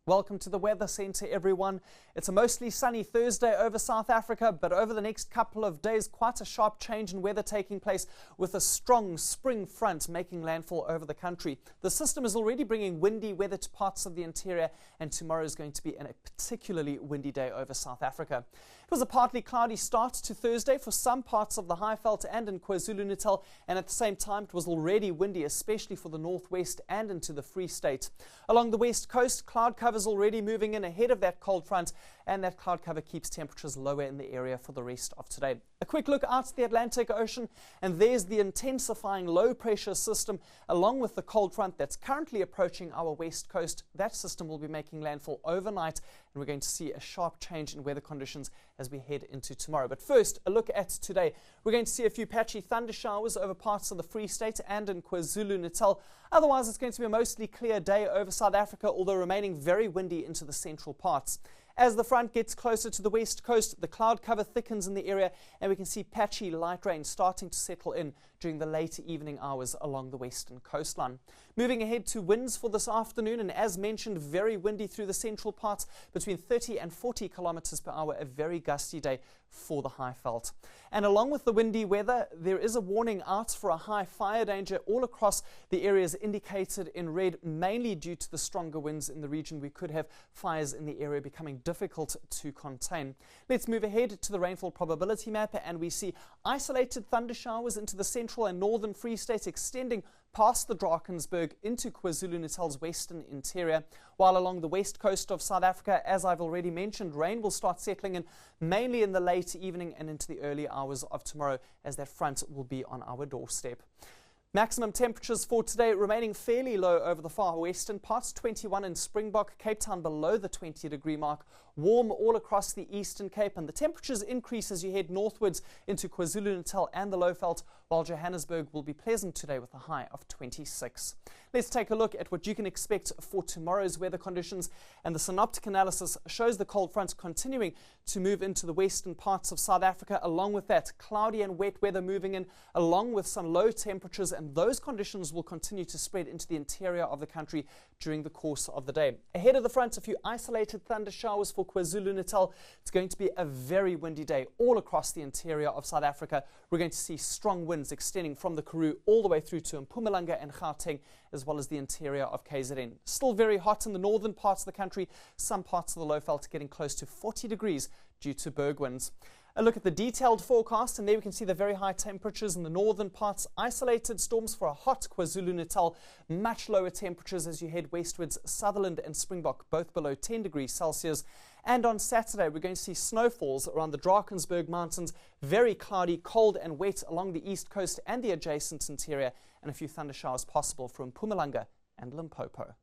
Welcome to the Weather Centre, everyone. It's a mostly sunny Thursday over South Africa, but over the next couple of days, quite a sharp change in weather taking place with a strong spring front making landfall over the country. The system is already bringing windy weather to parts of the interior, and tomorrow is going to be a particularly windy day over South Africa. It was a partly cloudy start to Thursday for some parts of the Highveld and in KwaZulu-Natal, and at the same time it was already windy, especially for the northwest and into the Free State. Along the west coast, cloud cover is already moving in ahead of that cold front, and that cloud cover keeps temperatures lower in the area for the rest of today. A quick look out to the Atlantic Ocean, and there's the intensifying low pressure system along with the cold front that's currently approaching our west coast. That system will be making landfall overnight, and we're going to see a sharp change in weather conditions as we head into tomorrow. But first, a look at today. We're going to see a few patchy thunder showers over parts of the Free State and in KwaZulu-Natal. Otherwise, it's going to be a mostly clear day over South Africa, although remaining very windy into the central parts. As the front gets closer to the west coast, the cloud cover thickens in the area, and we can see patchy light rain starting to settle in during the late evening hours along the western coastline. Moving ahead to winds for this afternoon, and as mentioned, very windy through the central parts, between 30 and 40 kilometers per hour, a very gusty day for the Highveld. And along with the windy weather, there is a warning out for a high fire danger all across the areas indicated in red, mainly due to the stronger winds in the region. We could have fires in the area becoming difficult to contain. Let's move ahead to the rainfall probability map, and we see isolated thunder showers into the central and northern Free State extending past the Drakensberg into KwaZulu-Natal's western interior, while along the west coast of South Africa, as I've already mentioned, rain will start settling in mainly in the late evening and into the early hours of tomorrow, as that front will be on our doorstep. Maximum temperatures for today remaining fairly low over the far western parts, 21 in Springbok, Cape Town below the 20-degree mark, warm all across the Eastern Cape, and the temperatures increase as you head northwards into KwaZulu-Natal and the Lowveld, while Johannesburg will be pleasant today with a high of 26. Let's take a look at what you can expect for tomorrow's weather conditions, and the synoptic analysis shows the cold front continuing to move into the western parts of South Africa. Along with that, cloudy and wet weather moving in, along with some low temperatures, and those conditions will continue to spread into the interior of the country during the course of the day. Ahead of the front, a few isolated thunder showers for KwaZulu-Natal. It's going to be a very windy day all across the interior of South Africa. We're going to see strong winds extending from the Karoo all the way through to Mpumalanga and Gauteng, as well as the interior of KZN. Still very hot in the northern parts of the country, some parts of the Lowveld getting close to 40 degrees due to berg winds. A look at the detailed forecast, and there we can see the very high temperatures in the northern parts. Isolated storms for a hot KwaZulu-Natal, much lower temperatures as you head westwards. Sutherland and Springbok both below 10 degrees Celsius. And on Saturday, we're going to see snowfalls around the Drakensberg Mountains, very cloudy, cold and wet along the east coast and the adjacent interior, and a few thunder showers possible from Mpumalanga and Limpopo.